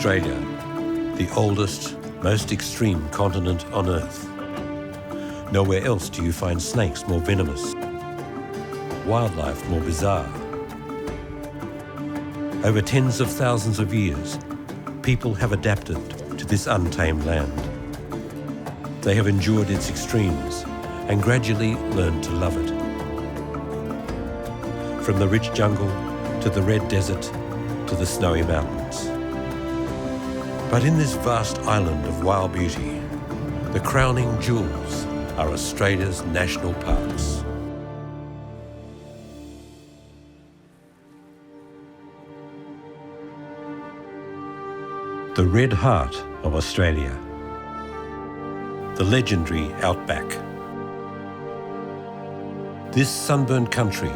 Australia, the oldest, most extreme continent on Earth. Nowhere else do you find snakes more venomous, wildlife more bizarre. Over tens of thousands of years, people have adapted to this untamed land. They have endured its extremes and gradually learned to love it. From the rich jungle to the red desert to the snowy mountains. But in this vast island of wild beauty, the crowning jewels are Australia's national parks. The red heart of Australia. The legendary Outback. This sunburned country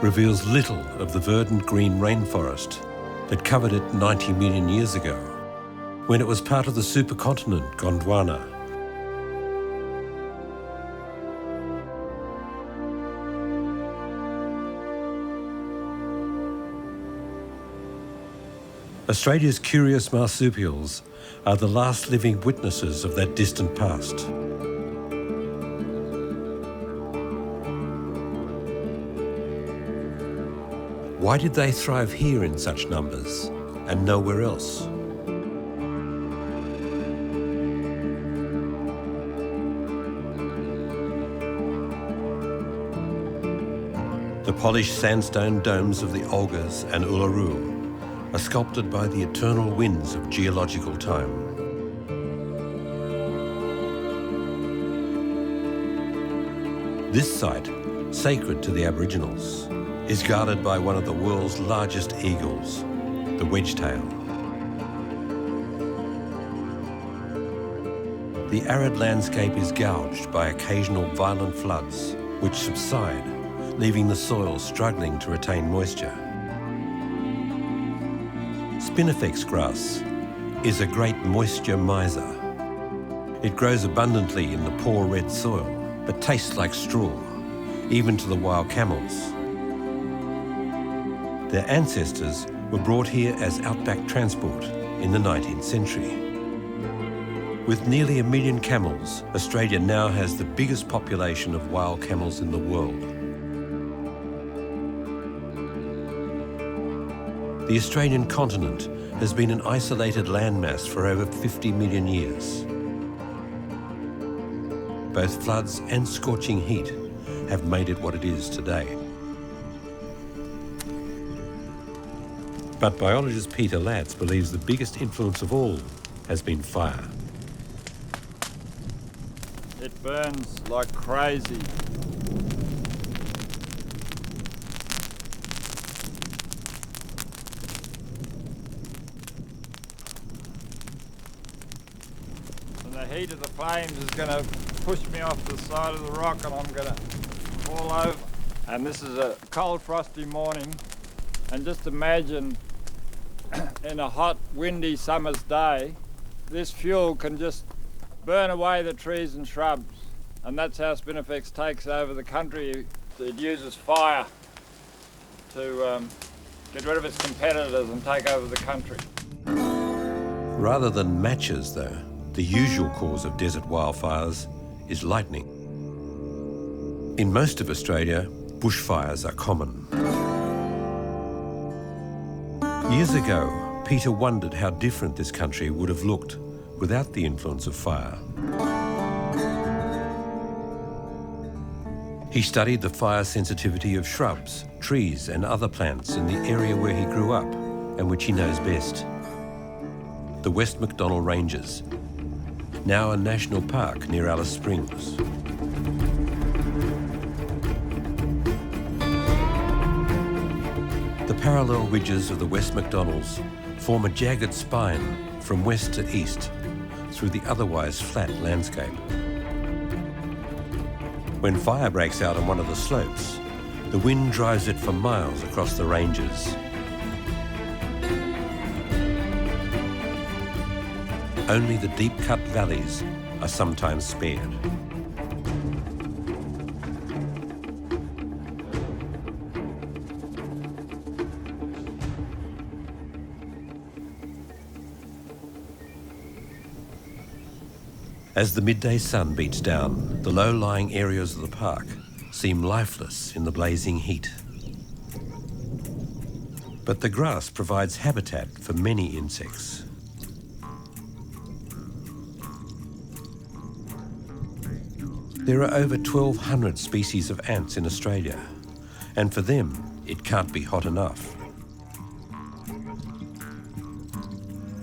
reveals little of the verdant green rainforest that covered it 90 million years ago, when it was part of the supercontinent Gondwana. Australia's curious marsupials are the last living witnesses of that distant past. Why did they thrive here in such numbers and nowhere else? The polished sandstone domes of the Olgas and Uluru are sculpted by the eternal winds of geological time. This site, sacred to the Aboriginals, is guarded by one of the world's largest eagles, the wedgetail. The arid landscape is gouged by occasional violent floods, which subside, leaving the soil struggling to retain moisture. Spinifex grass is a great moisture miser. It grows abundantly in the poor red soil, but tastes like straw, even to the wild camels. Their ancestors were brought here as outback transport in the 19th century. With nearly 1 million camels, Australia now has the biggest population of wild camels in the world. The Australian continent has been an isolated landmass for over 50 million years. Both floods and scorching heat have made it what it is today. But biologist Peter Latz believes the biggest influence of all has been fire. It burns like crazy. And the heat of the flames is going to push me off the side of the rock and I'm going to fall over. And this is a cold, frosty morning. And just imagine in a hot, windy summer's day, this fuel can just burn away the trees and shrubs. And that's how spinifex takes over the country. It uses fire to get rid of its competitors and take over the country. Rather than matches, though, the usual cause of desert wildfires is lightning. In most of Australia, bushfires are common. Years ago, Peter wondered how different this country would have looked without the influence of fire. He studied the fire sensitivity of shrubs, trees and other plants in the area where he grew up and which he knows best. The West MacDonnell Ranges, now a national park near Alice Springs. The parallel ridges of the West MacDonnells form a jagged spine from west to east through the otherwise flat landscape. When fire breaks out on one of the slopes, the wind drives it for miles across the ranges. Only the deep-cut valleys are sometimes spared. As the midday sun beats down, the low-lying areas of the park seem lifeless in the blazing heat. But the grass provides habitat for many insects. There are over 1,200 species of ants in Australia, and for them, it can't be hot enough.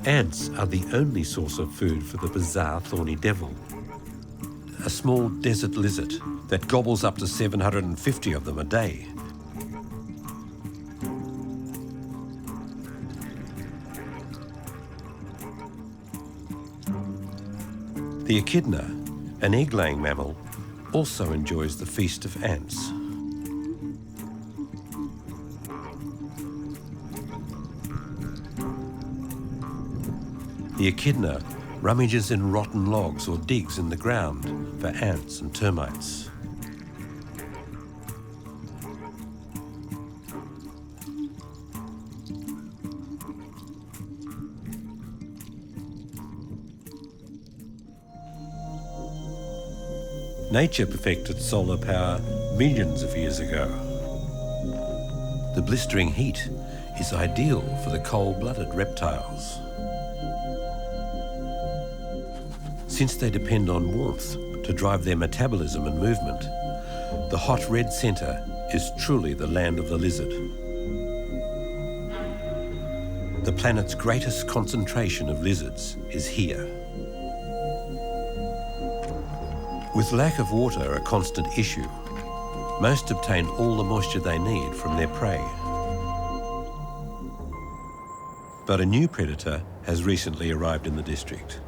Ants are the only source of food for the bizarre thorny devil, a small desert lizard that gobbles up to 750 of them a day. The echidna, an egg-laying mammal, also enjoys the feast of ants. The echidna rummages in rotten logs or digs in the ground for ants and termites. Nature perfected solar power millions of years ago. The blistering heat is ideal for the cold-blooded reptiles. Since they depend on warmth to drive their metabolism and movement, the hot red centre is truly the land of the lizard. The planet's greatest concentration of lizards is here. With lack of water a constant issue, most obtain all the moisture they need from their prey. But a new predator has recently arrived in the district.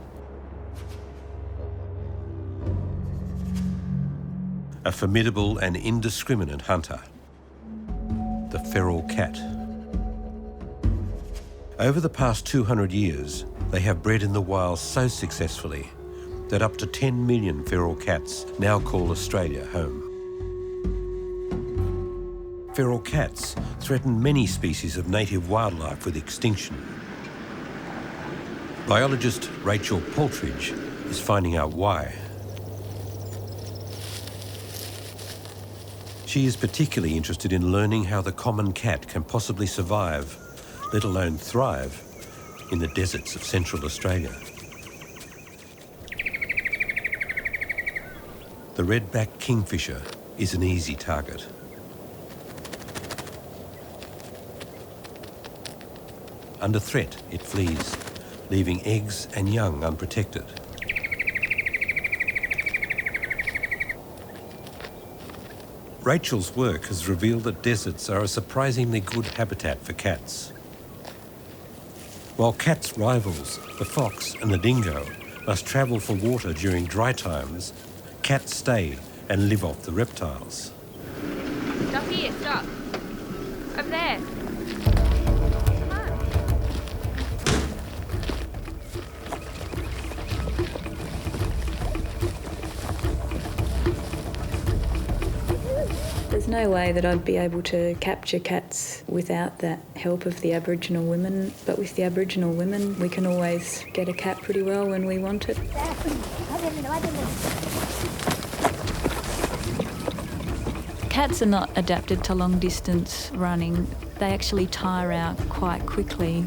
A formidable and indiscriminate hunter, the feral cat. Over the past 200 years, they have bred in the wild so successfully that up to 10 million feral cats now call Australia home. Feral cats threaten many species of native wildlife with extinction. Biologist Rachel Paltridge is finding out why. She is particularly interested in learning how the common cat can possibly survive, let alone thrive, in the deserts of Central Australia. The red-backed kingfisher is an easy target. Under threat, it flees, leaving eggs and young unprotected. Rachel's work has revealed that deserts are a surprisingly good habitat for cats. While cats' rivals, the fox and the dingo, must travel for water during dry times, cats stay and live off the reptiles. Stop here, stop. Over there. Come on. There's no way that I'd be able to capture cats without that help of the Aboriginal women, but with the Aboriginal women we can always get a cat pretty well when we want it. Cats are not adapted to long distance running. They actually tire out quite quickly.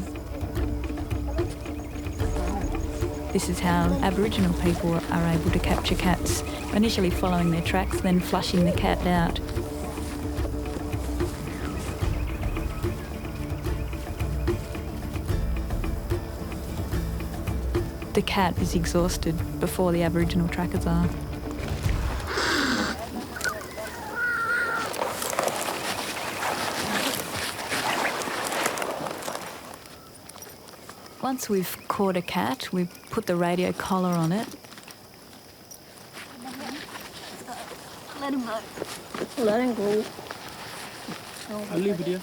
This is how Aboriginal people are able to capture cats, initially following their tracks, then flushing the cat out. The cat is exhausted before the Aboriginal trackers are. Once we've caught a cat, we put the radio collar on it. Let him go. Let him go. I'll leave it here.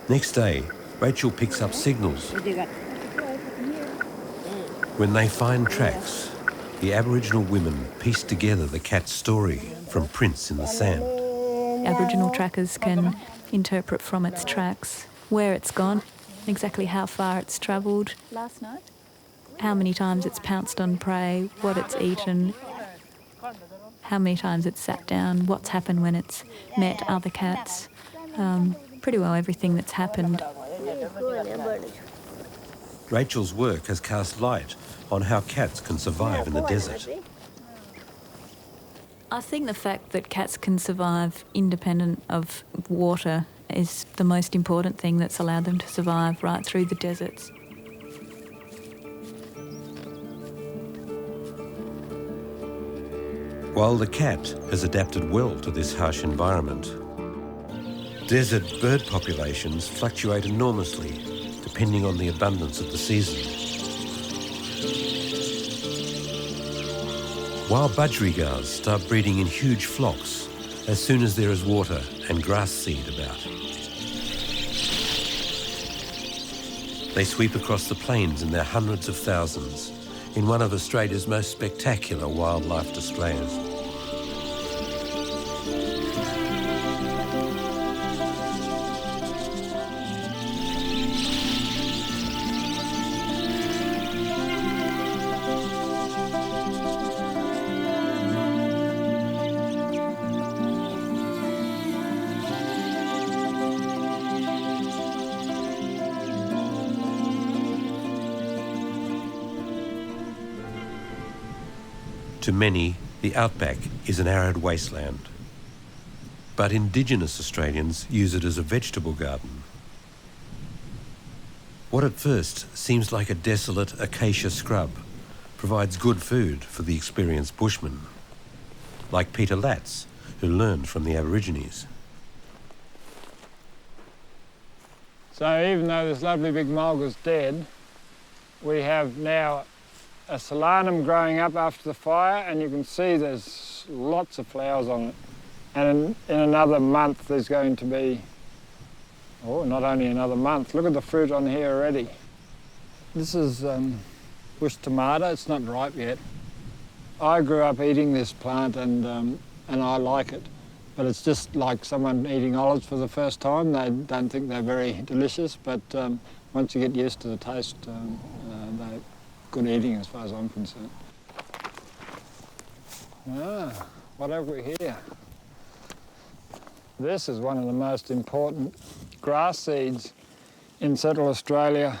Next day, Rachel picks up signals. When they find tracks, the Aboriginal women piece together the cat's story from prints in the sand. Aboriginal trackers can interpret from its tracks where it's gone, exactly how far it's travelled, how many times it's pounced on prey, what it's eaten, how many times it's sat down, what's happened when it's met other cats, pretty well everything that's happened. Rachel's work has cast light on how cats can survive in the desert. I think the fact that cats can survive independent of water is the most important thing that's allowed them to survive right through the deserts. While the cat has adapted well to this harsh environment, desert bird populations fluctuate enormously depending on the abundance of the season. Wild budgerigars start breeding in huge flocks as soon as there is water and grass seed about. They sweep across the plains in their hundreds of thousands in one of Australia's most spectacular wildlife displays. To many, the Outback is an arid wasteland. But Indigenous Australians use it as a vegetable garden. What at first seems like a desolate acacia scrub provides good food for the experienced bushmen, like Peter Latz, who learned from the Aborigines. So even though this lovely big mulga's dead, we have now a solanum growing up after the fire, and you can see there's lots of flowers on it. And in another month there's going to be, oh, not only another month, look at the fruit on here already. This is bush tomato, it's not ripe yet. I grew up eating this plant and I like it, but it's just like someone eating olives for the first time. They don't think they're very delicious, but once you get used to the taste, they're good eating as far as I'm concerned. What have we here? This is one of the most important grass seeds in Central Australia.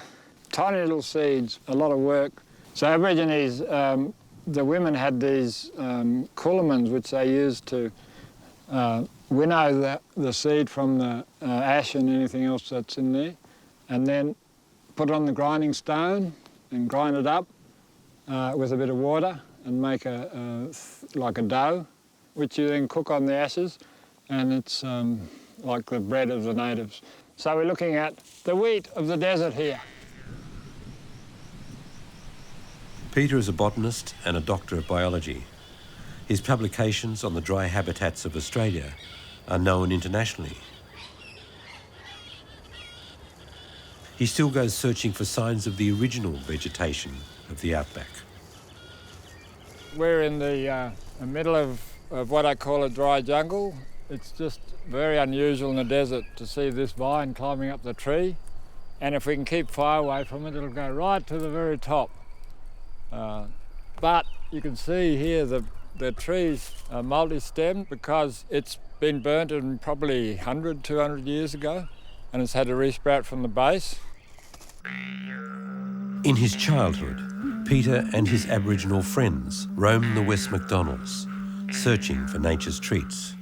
Tiny little seeds, a lot of work. So Aborigines, the women had these coolamans which they used to winnow the seed from the ash and anything else that's in there, and then put it on the grinding stone and grind it up with a bit of water and make like a dough, which you then cook on the ashes, and it's like the bread of the natives. So we're looking at the wheat of the desert here. Peter is a botanist and a doctor of biology. His publications on the dry habitats of Australia are known internationally. He still goes searching for signs of the original vegetation of the Outback. We're in the middle of what I call a dry jungle. It's just very unusual in the desert to see this vine climbing up the tree, and if we can keep fire away from it, it'll go right to the very top. But you can see here the trees are multi-stemmed because it's been burnt in probably 100, 200 years ago, and it's had to resprout from the base. In his childhood, Peter and his Aboriginal friends roamed the West McDonald's, searching for nature's treats.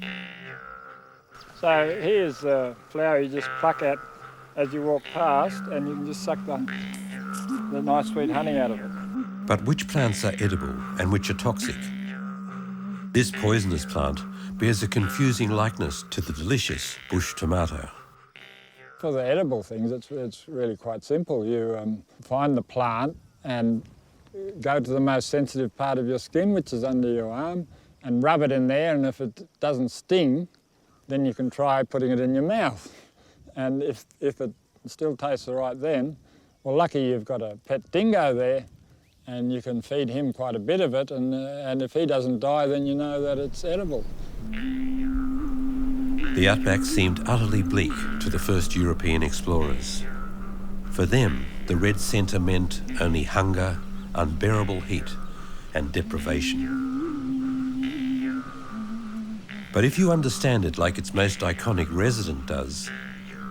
So here's the flower you just pluck at as you walk past, and you can just suck the nice sweet honey out of it. But which plants are edible and which are toxic? This poisonous plant bears a confusing likeness to the delicious bush tomato. For the edible things, it's really quite simple. You find the plant and go to the most sensitive part of your skin, which is under your arm, and rub it in there, and if it doesn't sting, then you can try putting it in your mouth. And if it still tastes all right then, well, lucky you've got a pet dingo there, and you can feed him quite a bit of it, and if he doesn't die, then you know that it's edible. The outback seemed utterly bleak to the first European explorers. For them, the red centre meant only hunger, unbearable heat, and deprivation. But if you understand it like its most iconic resident does,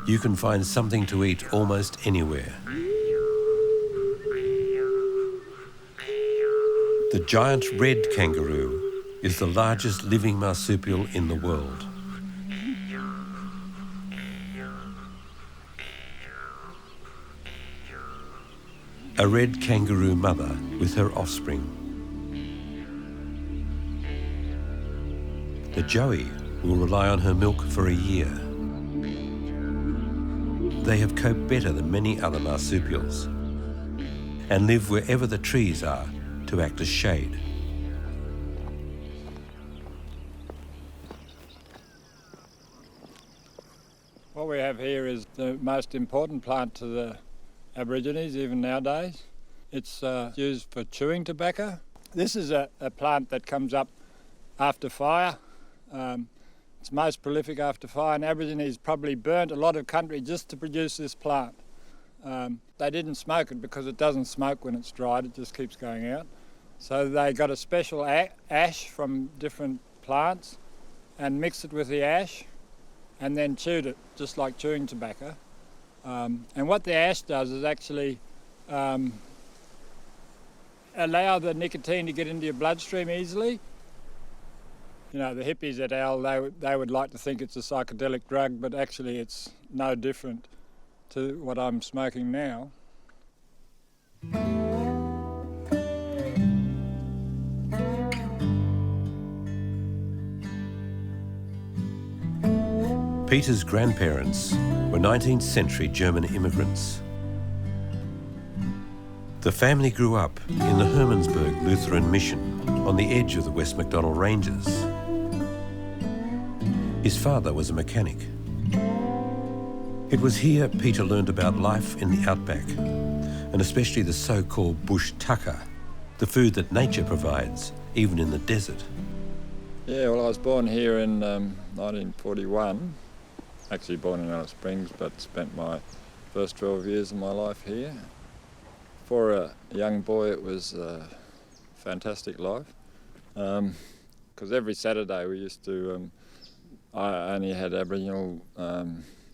you can find something to eat almost anywhere. The giant red kangaroo is the largest living marsupial in the world. A red kangaroo mother with her offspring. The joey will rely on her milk for a year. They have coped better than many other marsupials and live wherever the trees are to act as shade. What we have here is the most important plant to the Aborigines, even nowadays. It's used for chewing tobacco. This is a plant that comes up after fire. It's most prolific after fire, and Aborigines probably burnt a lot of country just to produce this plant. They didn't smoke it because it doesn't smoke when it's dried, it just keeps going out. So they got a special ash from different plants and mixed it with the ash and then chewed it, just like chewing tobacco. And what the ash does is actually allow the nicotine to get into your bloodstream easily. You know, the hippies at Al, they would like to think it's a psychedelic drug, but actually it's no different to what I'm smoking now. Peter's grandparents were 19th century German immigrants. The family grew up in the Hermansburg Lutheran mission on the edge of the West MacDonnell Ranges. His father was a mechanic. It was here Peter learned about life in the outback, and especially the so-called bush tucker, the food that nature provides, even in the desert. Yeah, well, I was born here in 1941. Actually born in Alice Springs, but spent my first 12 years of my life here. For a young boy, it was a fantastic life. Because every Saturday we used to, I only had Aboriginal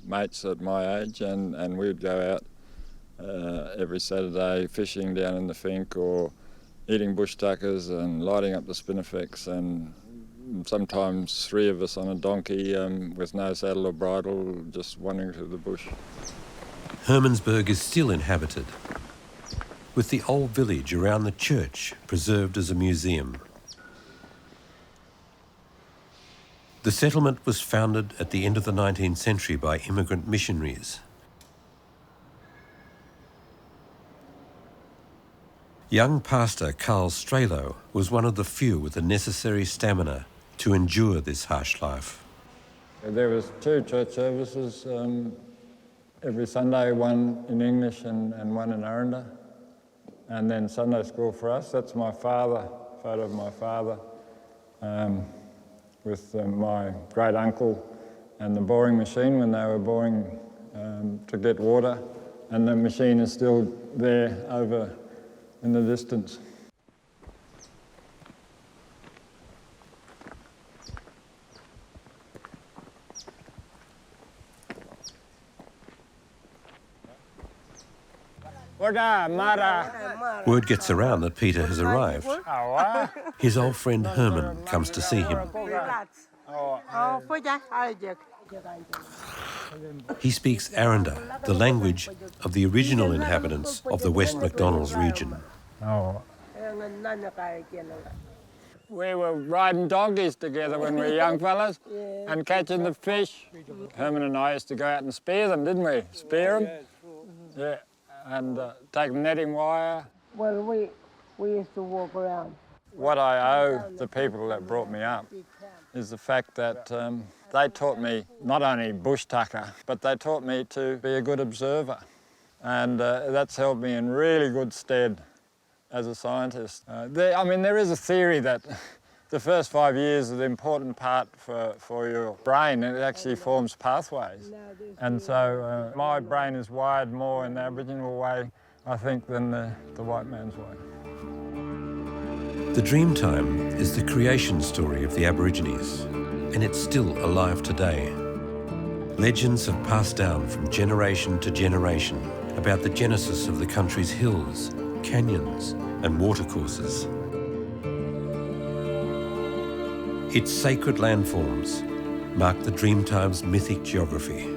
mates at my age, and we would go out every Saturday fishing down in the Fink or eating bush tuckers and lighting up the spinifex, and sometimes three of us on a donkey with no saddle or bridle, just wandering through the bush. Hermansburg is still inhabited, with the old village around the church preserved as a museum. The settlement was founded at the end of the 19th century by immigrant missionaries. Young pastor Carl Strelo was one of the few with the necessary stamina to endure this harsh life. There was 2 church services every Sunday, one in English and one in Aranda. And then Sunday school for us. That's my father, photo of my father, with my great uncle and the boring machine when they were boring to get water. And the machine is still there over in the distance. Word gets around that Peter has arrived. His old friend Herman comes to see him. He speaks Aranda, the language of the original inhabitants of the West MacDonnell's region. We were riding donkeys together when we were young fellas and catching the fish. Herman and I used to go out and spear them, didn't we? Spear them? Yeah. And take netting wire. Well, we used to walk around. What I owe the people that brought me up is the fact that they taught me not only bush tucker, but they taught me to be a good observer. And that's held me in really good stead as a scientist. There is a theory that the first 5 years is the important part for your brain. It actually forms pathways. And so my brain is wired more in the Aboriginal way, I think, than the white man's way. The Dreamtime is the creation story of the Aborigines, and it's still alive today. Legends have passed down from generation to generation about the genesis of the country's hills, canyons, and watercourses. Its sacred landforms mark the Dreamtime's mythic geography.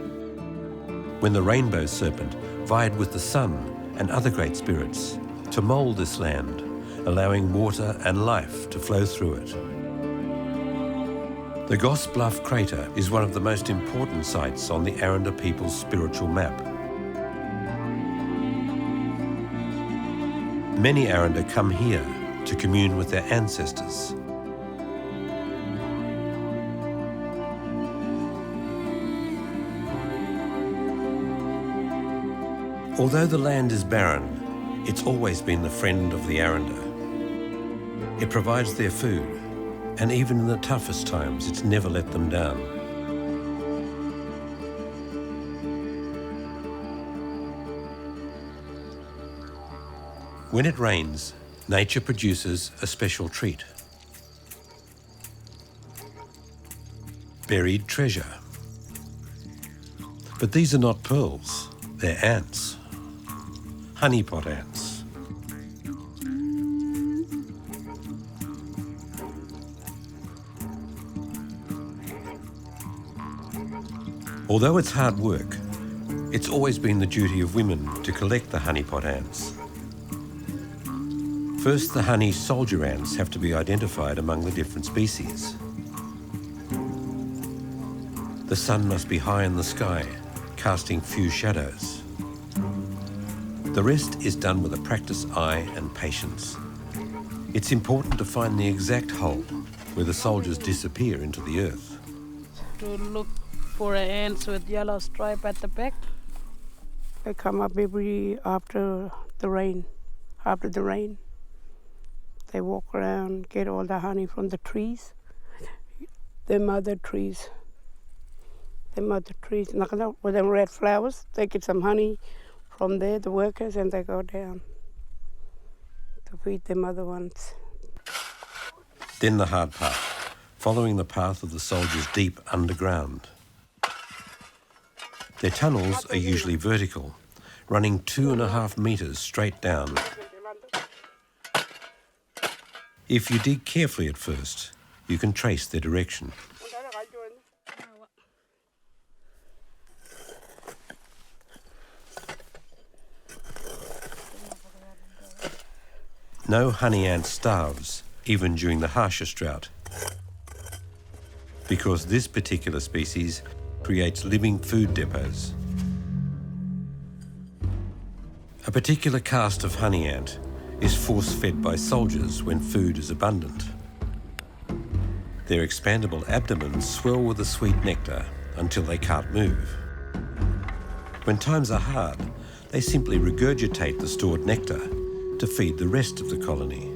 When the rainbow serpent vied with the sun and other great spirits to mould this land, allowing water and life to flow through it. The Goss Bluff crater is one of the most important sites on the Aranda people's spiritual map. Many Aranda come here to commune with their ancestors. Although the land is barren, it's always been the friend of the Aranda. It provides their food, and even in the toughest times, it's never let them down. When it rains, nature produces a special treat. Buried treasure. But these are not pearls, they're ants. Honeypot ants. Although it's hard work, it's always been the duty of women to collect the honeypot ants. First, the honey soldier ants have to be identified among the different species. The sun must be high in the sky, casting few shadows. The rest is done with a practiced eye and patience. It's important to find the exact hole where the soldiers disappear into the earth. To look for ants with yellow stripe at the back. They come up every after the rain. They walk around, get all the honey from the trees. The mother trees. With them red flowers, they get some honey from there, the workers, and they go down to feed them other ones. Then the hard part, following the path of the soldiers deep underground. Their tunnels are usually vertical, running 2.5 metres straight down. If you dig carefully at first, you can trace their direction. No honey ant starves, even during the harshest drought, because this particular species creates living food depots. A particular caste of honey ant is force-fed by soldiers when food is abundant. Their expandable abdomens swell with the sweet nectar until they can't move. When times are hard, they simply regurgitate the stored nectar to feed the rest of the colony.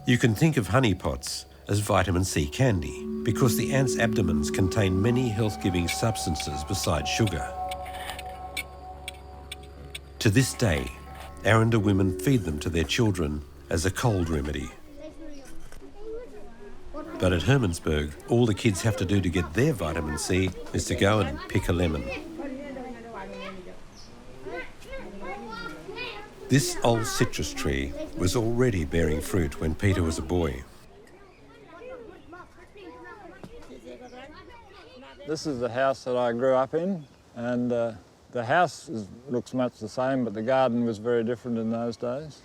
You can think of honeypots as vitamin C candy because the ants' abdomens contain many health-giving substances besides sugar. To this day, Aranda women feed them to their children as a cold remedy. But at Hermansburg, all the kids have to do to get their vitamin C is to go and pick a lemon. This old citrus tree was already bearing fruit when Peter was a boy. This is the house that I grew up in, and the house looks much the same, but the garden was very different in those days.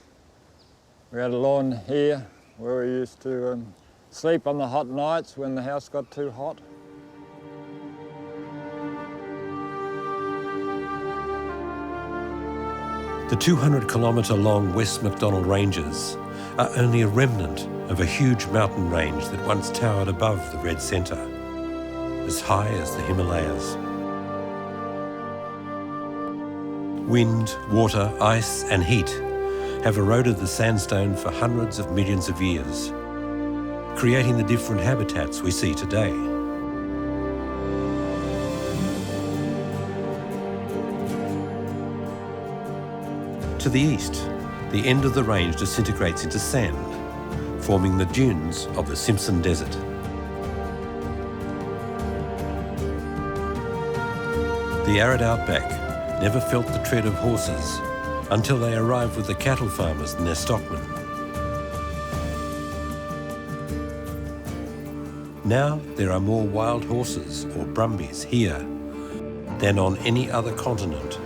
We had a lawn here where we used to sleep on the hot nights when the house got too hot. The 200-kilometre long West MacDonald Ranges are only a remnant of a huge mountain range that once towered above the Red Centre, as high as the Himalayas. Wind, water, ice and heat have eroded the sandstone for hundreds of millions of years, creating the different habitats we see today. To the east, the end of the range disintegrates into sand, forming the dunes of the Simpson Desert. The arid outback never felt the tread of horses until they arrived with the cattle farmers and their stockmen. Now there are more wild horses or brumbies here than on any other continent.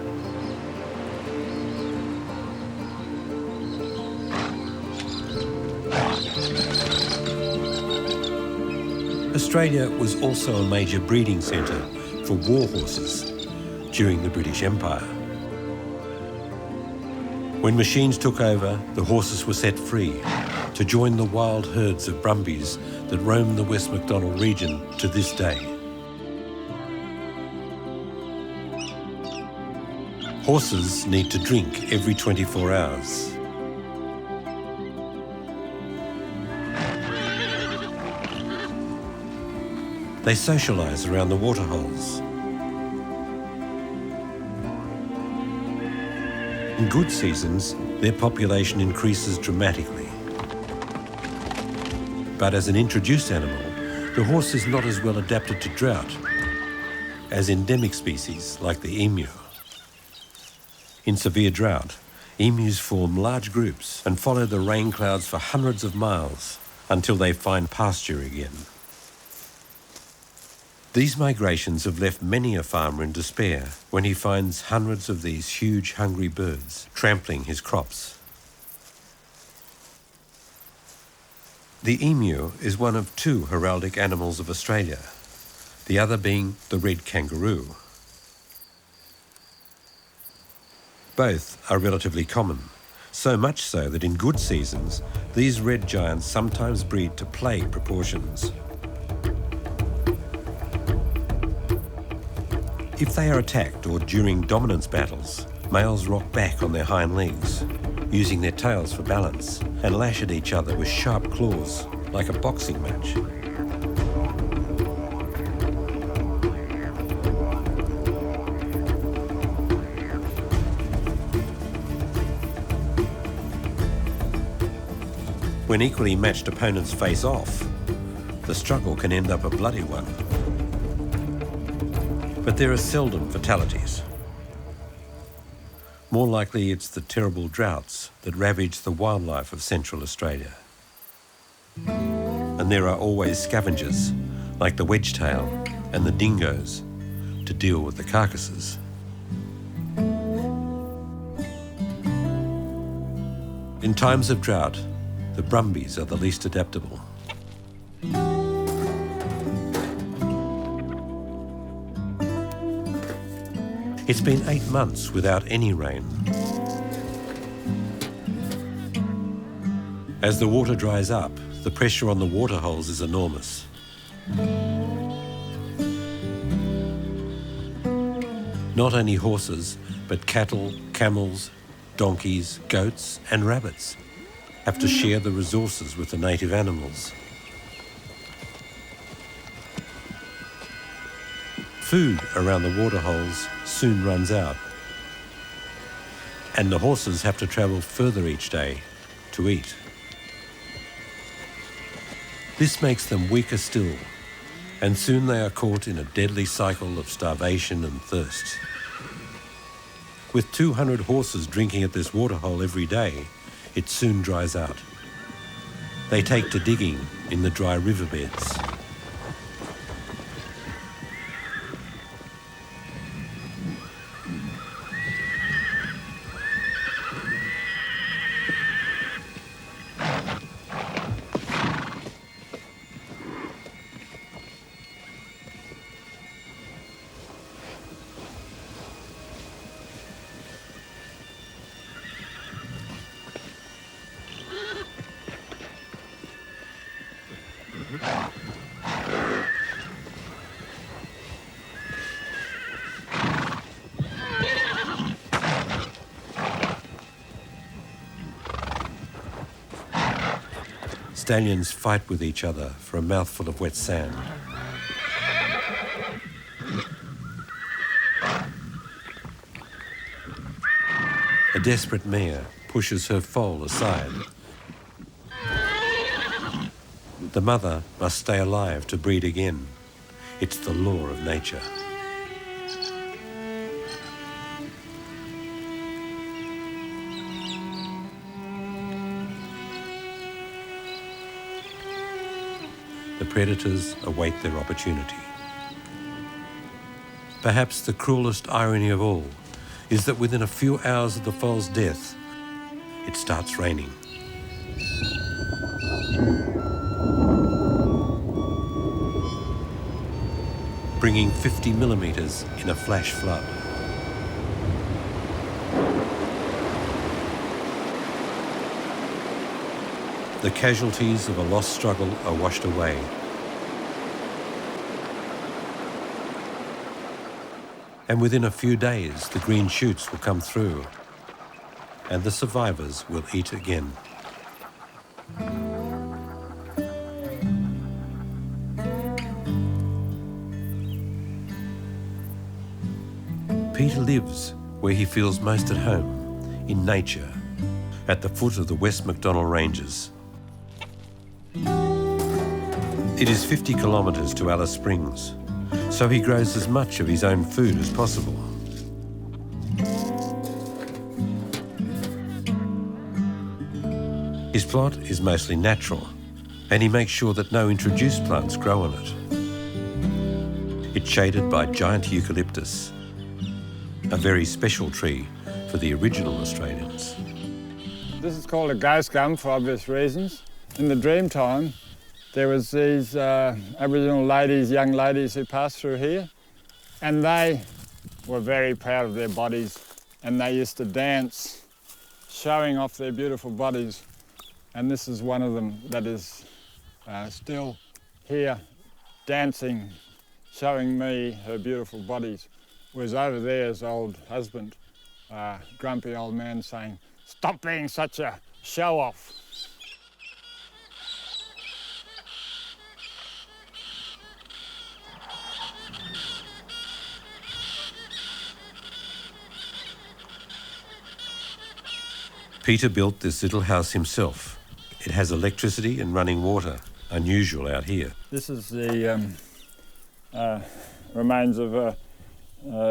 Australia was also a major breeding centre for war horses during the British Empire. When machines took over, the horses were set free to join the wild herds of brumbies that roam the West MacDonald region to this day. Horses need to drink every 24 hours. They socialise around the waterholes. In good seasons, their population increases dramatically. But as an introduced animal, the horse is not as well adapted to drought as endemic species like the emu. In severe drought, emus form large groups and follow the rain clouds for hundreds of miles until they find pasture again. These migrations have left many a farmer in despair when he finds hundreds of these huge, hungry birds trampling his crops. The emu is one of two heraldic animals of Australia, the other being the red kangaroo. Both are relatively common, so much so that in good seasons, these red giants sometimes breed to plague proportions. If they are attacked or during dominance battles, males rock back on their hind legs, using their tails for balance, and lash at each other with sharp claws, like a boxing match. When equally matched opponents face off, the struggle can end up a bloody one. But there are seldom fatalities. More likely it's the terrible droughts that ravage the wildlife of Central Australia. And there are always scavengers, like the wedgetail and the dingoes, to deal with the carcasses. In times of drought, the brumbies are the least adaptable. It's been 8 months without any rain. As the water dries up, the pressure on the waterholes is enormous. Not only horses, but cattle, camels, donkeys, goats and rabbits have to share the resources with the native animals. Food around the waterholes soon runs out, and the horses have to travel further each day to eat. This makes them weaker still, and soon they are caught in a deadly cycle of starvation and thirst. With 200 horses drinking at this waterhole every day, it soon dries out. They take to digging in the dry riverbeds. Stallions fight with each other for a mouthful of wet sand. A desperate mare pushes her foal aside. The mother must stay alive to breed again. It's the law of nature. The predators await their opportunity. Perhaps the cruelest irony of all is that within a few hours of the foal's death, it starts raining. Bringing 50 millimetres in a flash flood. The casualties of a lost struggle are washed away. And within a few days, the green shoots will come through, and the survivors will eat again. Peter lives where he feels most at home, in nature, at the foot of the West MacDonnell Ranges. It is 50 kilometres to Alice Springs, so he grows as much of his own food as possible. His plot is mostly natural, and he makes sure that no introduced plants grow on it. It's shaded by giant eucalyptus, a very special tree for the original Australians. This is called a ghost gum for obvious reasons. In the Dreamtime, there was these Aboriginal ladies, young ladies who passed through here, and they were very proud of their bodies, and they used to dance, showing off their beautiful bodies. And this is one of them that is still here, dancing, showing me her beautiful bodies. Was over there's old husband, grumpy old man saying, "Stop being such a show-off." Peter built this little house himself. It has electricity and running water, unusual out here. This is the remains of a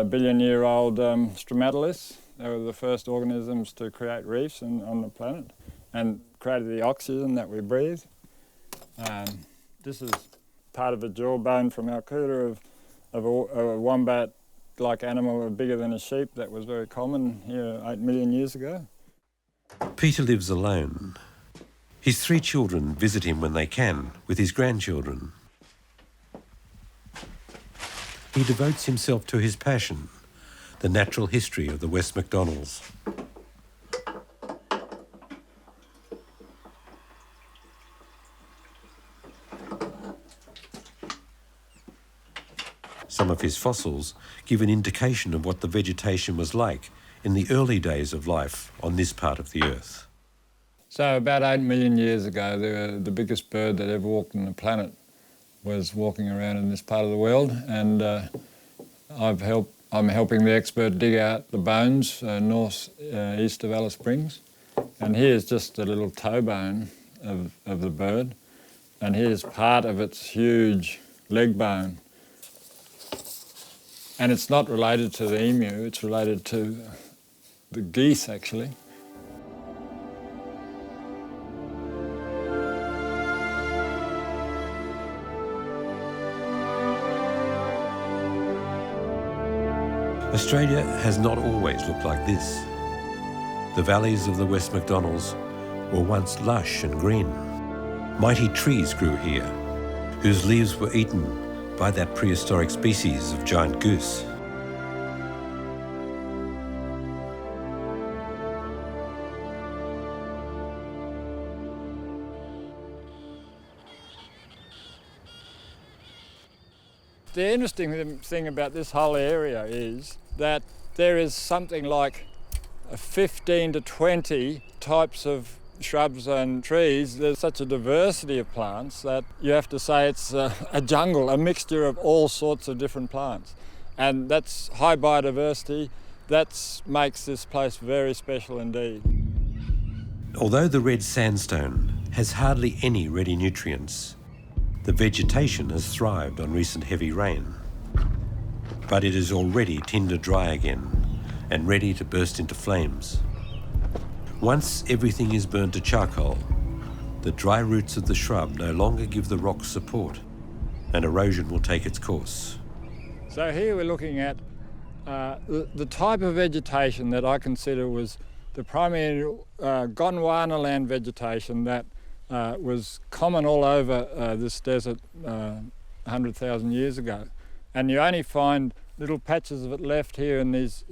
billion-year-old stromatoliths. They were the first organisms to create reefs on the planet and created the oxygen that we breathe. This is part of a jawbone from Alcuda of a wombat-like animal bigger than a sheep that was very common here 8 million years ago. Peter lives alone. His 3 children visit him when they can, with his grandchildren. He devotes himself to his passion, the natural history of the West MacDonnells. Some of his fossils give an indication of what the vegetation was like in the early days of life on this part of the Earth. So about 8 million years ago, the biggest bird that ever walked on the planet was walking around in this part of the world, and I'm helping the expert dig out the bones east of Alice Springs. And here's just a little toe bone of the bird, and here's part of its huge leg bone. And it's not related to the emu, it's related to the geese, actually. Australia has not always looked like this. The valleys of the West MacDonnells were once lush and green. Mighty trees grew here, whose leaves were eaten by that prehistoric species of giant goose. The interesting thing about this whole area is that there is something like 15 to 20 types of shrubs and trees, there's such a diversity of plants that you have to say it's a jungle, a mixture of all sorts of different plants. And that's high biodiversity. That makes this place very special indeed. Although the red sandstone has hardly any ready nutrients, the vegetation has thrived on recent heavy rain. But it is already tinder dry again and ready to burst into flames. Once everything is burned to charcoal, the dry roots of the shrub no longer give the rocks support, and erosion will take its course. So here we're looking at the type of vegetation that I consider was the primary Gondwana land vegetation that was common all over this desert 100,000 years ago. And you only find little patches of it left here in these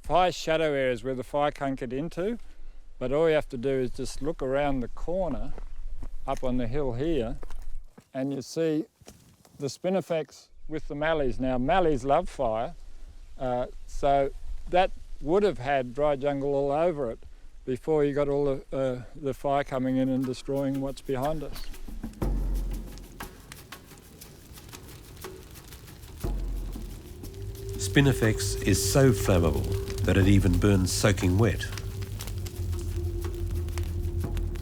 fire shadow areas where the fire can't get into. But all you have to do is just look around the corner up on the hill here, and you see the spinifex with the mallees. Now, mallees love fire, so that would have had dry jungle all over it before you got all the fire coming in and destroying what's behind us. Spinifex is so flammable that it even burns soaking wet.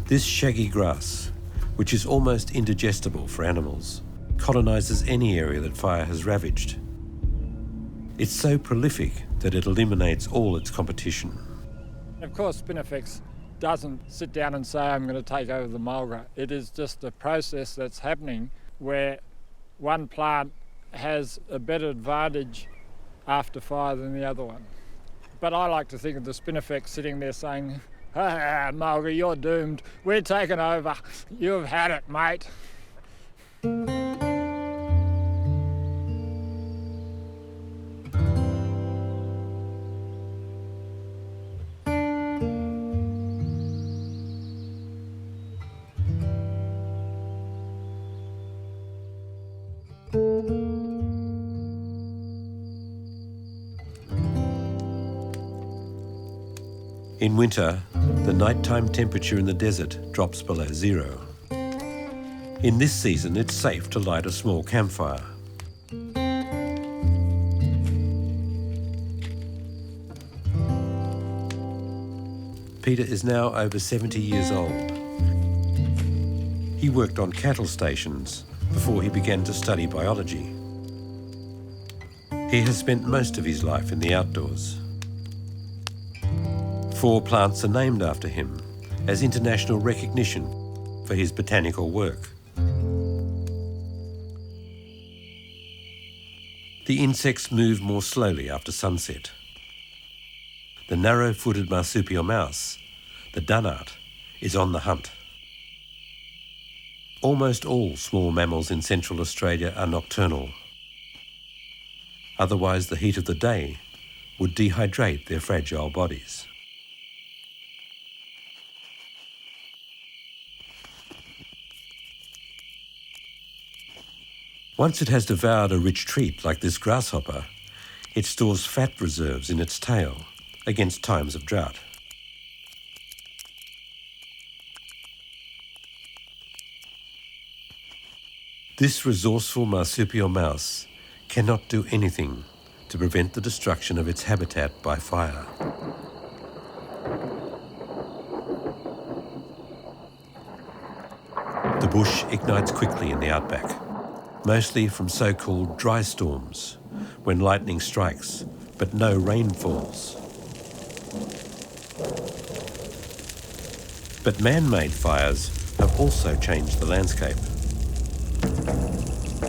This shaggy grass, which is almost indigestible for animals, colonises any area that fire has ravaged. It's so prolific that it eliminates all its competition. Of course, spinifex doesn't sit down and say, I'm going to take over the mulga. It is just a process that's happening where one plant has a better advantage after fire than the other one. But I like to think of the spinifex sitting there saying, "Ah, mulga, you're doomed. We're taking over. You've had it, mate." In winter, the nighttime temperature in the desert drops below zero. In this season, it's safe to light a small campfire. Peter is now over 70 years old. He worked on cattle stations before he began to study biology. He has spent most of his life in the outdoors. 4 plants are named after him as international recognition for his botanical work. The insects move more slowly after sunset. The narrow-footed marsupial mouse, the dunnart, is on the hunt. Almost all small mammals in Central Australia are nocturnal. Otherwise, the heat of the day would dehydrate their fragile bodies. Once it has devoured a rich treat like this grasshopper, it stores fat reserves in its tail against times of drought. This resourceful marsupial mouse cannot do anything to prevent the destruction of its habitat by fire. The bush ignites quickly in the outback, mostly from so-called dry storms, when lightning strikes but no rain falls. But man-made fires have also changed the landscape.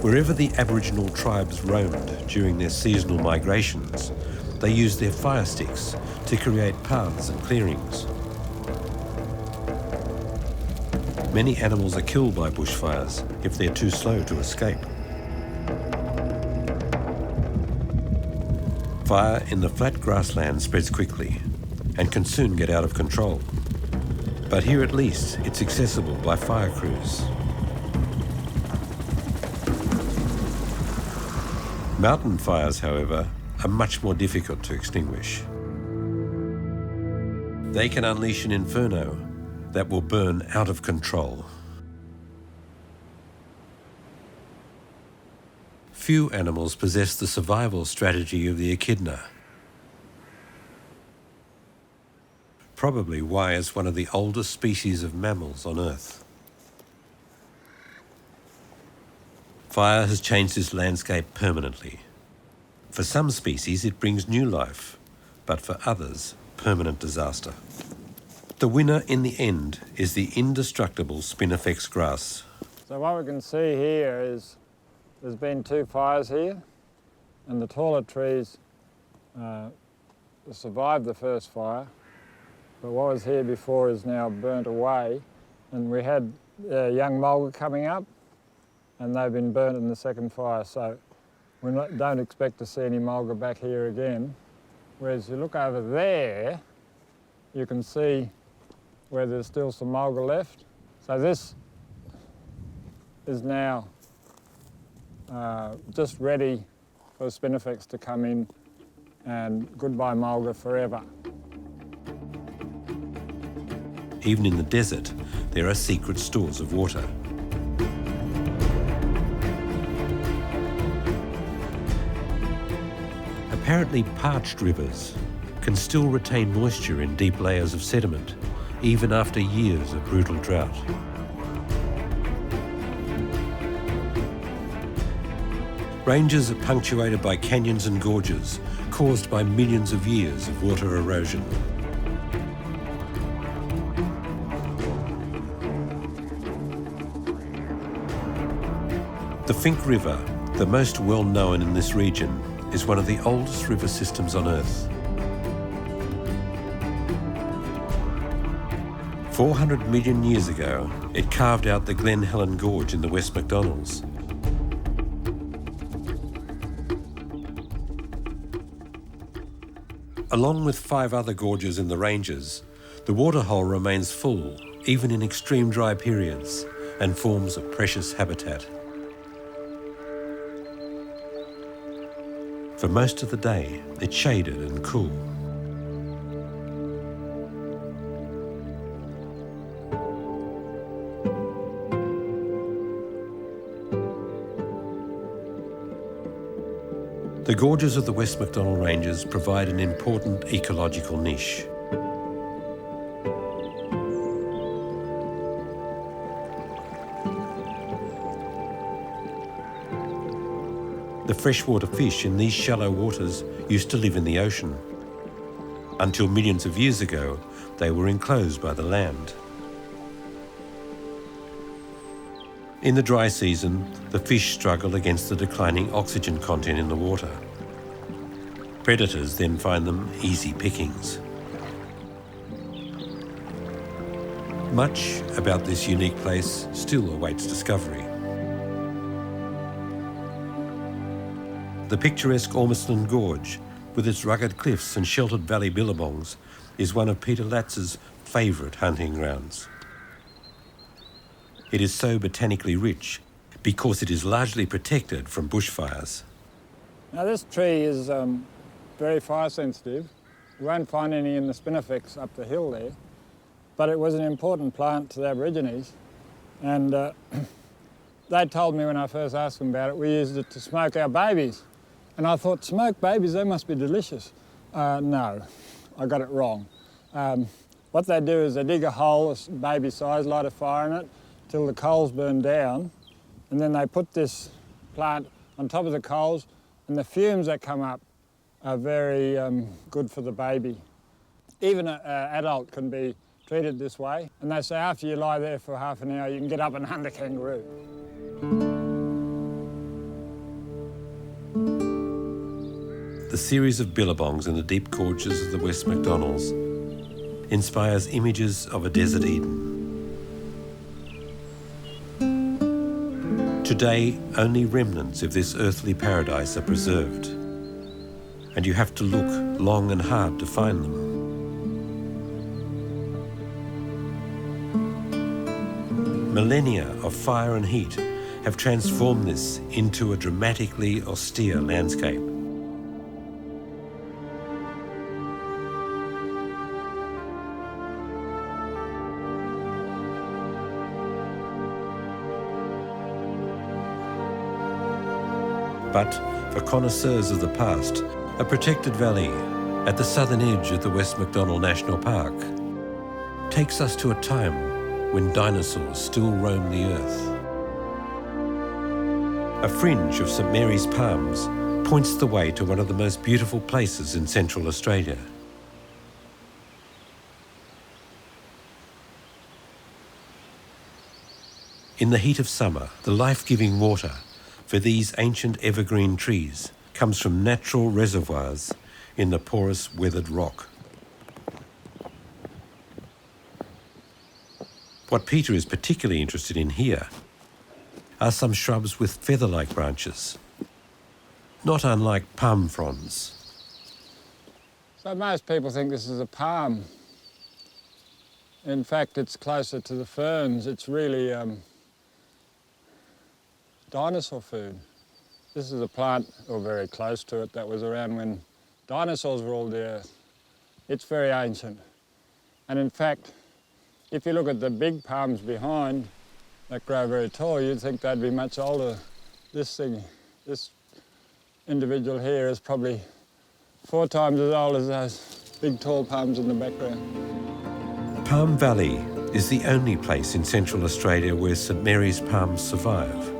Wherever the Aboriginal tribes roamed during their seasonal migrations, they used their fire sticks to create paths and clearings. Many animals are killed by bushfires if they're too slow to escape. Fire in the flat grassland spreads quickly and can soon get out of control. But here at least it's accessible by fire crews. Mountain fires, however, are much more difficult to extinguish. They can unleash an inferno that will burn out of control. Few animals possess the survival strategy of the echidna. Probably why it's one of the oldest species of mammals on Earth. Fire has changed this landscape permanently. For some species it brings new life, but for others, permanent disaster. The winner in the end is the indestructible spinifex grass. So what we can see here is there's been 2 fires here, and the taller trees survived the first fire, but what was here before is now burnt away, and we had young mulga coming up, and they've been burnt in the second fire, so we don't expect to see any mulga back here again. Whereas you look over there, you can see where there's still some mulga left. So this is now just ready for spinifex to come in, and goodbye mulga forever. Even in the desert, there are secret stores of water. Apparently parched rivers can still retain moisture in deep layers of sediment, even after years of brutal drought. Ranges are punctuated by canyons and gorges caused by millions of years of water erosion. The Finke River, the most well known in this region, is one of the oldest river systems on Earth. 400 million years ago, it carved out the Glen Helen Gorge in the West MacDonalds. Along with 5 other gorges in the ranges, the waterhole remains full, even in extreme dry periods, and forms a precious habitat. For most of the day, it's shaded and cool. The gorges of the West MacDonald Ranges provide an important ecological niche. The freshwater fish in these shallow waters used to live in the ocean. Until millions of years ago, they were enclosed by the land. In the dry season, the fish struggle against the declining oxygen content in the water. Predators then find them easy pickings. Much about this unique place still awaits discovery. The picturesque Ormiston Gorge, with its rugged cliffs and sheltered valley billabongs, is one of Peter Latz's favourite hunting grounds. It is so botanically rich because it is largely protected from bushfires. Now this tree is very fire sensitive. You won't find any in the spinifex up the hill there, but it was an important plant to the Aborigines, and they told me when I first asked them about it, we used it to smoke our babies. And I thought, smoked babies, they must be delicious. No, I got it wrong. What they do is they dig a hole, baby size, light a fire in it, till the coals burn down, and then they put this plant on top of the coals, and the fumes that come up are very good for the baby. Even an adult can be treated this way, and they say after you lie there for half an hour, you can get up and hunt a kangaroo. The series of billabongs in the deep gorges of the West MacDonalds inspires images of a desert Eden. Today, only remnants of this earthly paradise are preserved, and you have to look long and hard to find them. Millennia of fire and heat have transformed this into a dramatically austere landscape. but for connoisseurs of the past, a protected valley at the southern edge of the West MacDonnell National Park takes us to a time when dinosaurs still roamed the earth. A fringe of St Mary's palms points the way to one of the most beautiful places in Central Australia. In the heat of summer, the life-giving water for these ancient evergreen trees comes from natural reservoirs in the porous, weathered rock. What Peter is particularly interested in here are some shrubs with feather-like branches, not unlike palm fronds. So most people think this is a palm. In fact, it's closer to the ferns. It's really dinosaur food. This is a plant, or very close to it, that was around when dinosaurs ruled the earth. It's very ancient. And in fact, if you look at the big palms behind that grow very tall, you'd think they'd be much older. This individual here is probably 4 times as old as those big tall palms in the background. Palm Valley is the only place in Central Australia where St Mary's palms survive.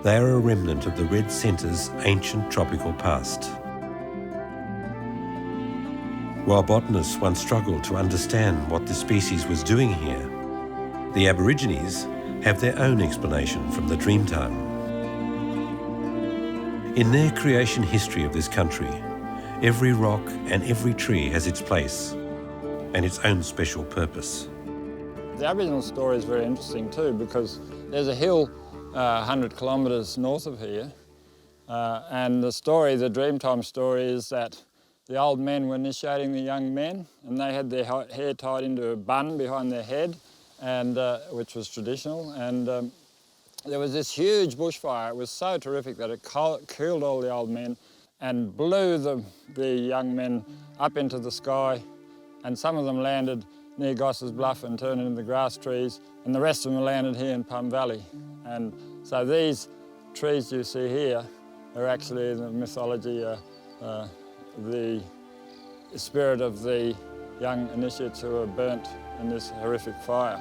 They are a remnant of the red centre's ancient tropical past. While botanists once struggled to understand what the species was doing here, the Aborigines have their own explanation from the Dreamtime. In their creation history of this country, every rock and every tree has its place and its own special purpose. The Aboriginal story is very interesting too, because there's a hill 100 kilometres north of here, and the story, the Dreamtime story, is that the old men were initiating the young men, and they had their hair tied into a bun behind their head, and which was traditional, and there was this huge bushfire. It was so terrific that it killed all the old men and blew the young men up into the sky, and some of them landed near Goss's Bluff and turned into the grass trees, and the rest of them landed here in Palm Valley. And so these trees you see here are actually, in the mythology, the spirit of the young initiates who were burnt in this horrific fire.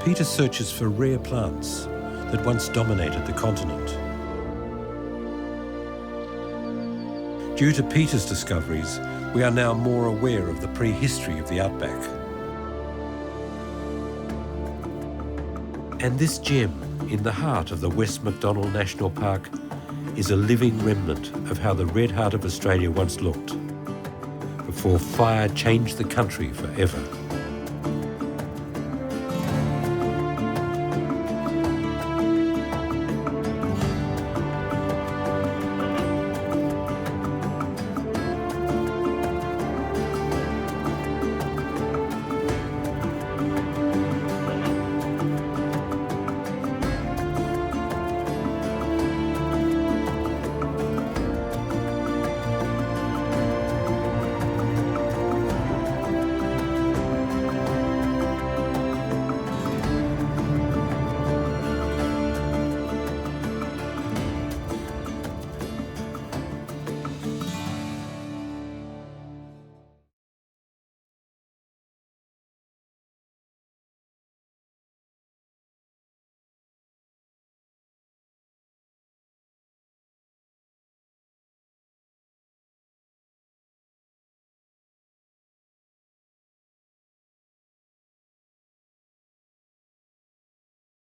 Peter searches for rare plants that once dominated the continent. Due to Peter's discoveries, we are now more aware of the prehistory of the Outback. And this gem in the heart of the West MacDonnell National Park is a living remnant of how the red heart of Australia once looked, before fire changed the country forever.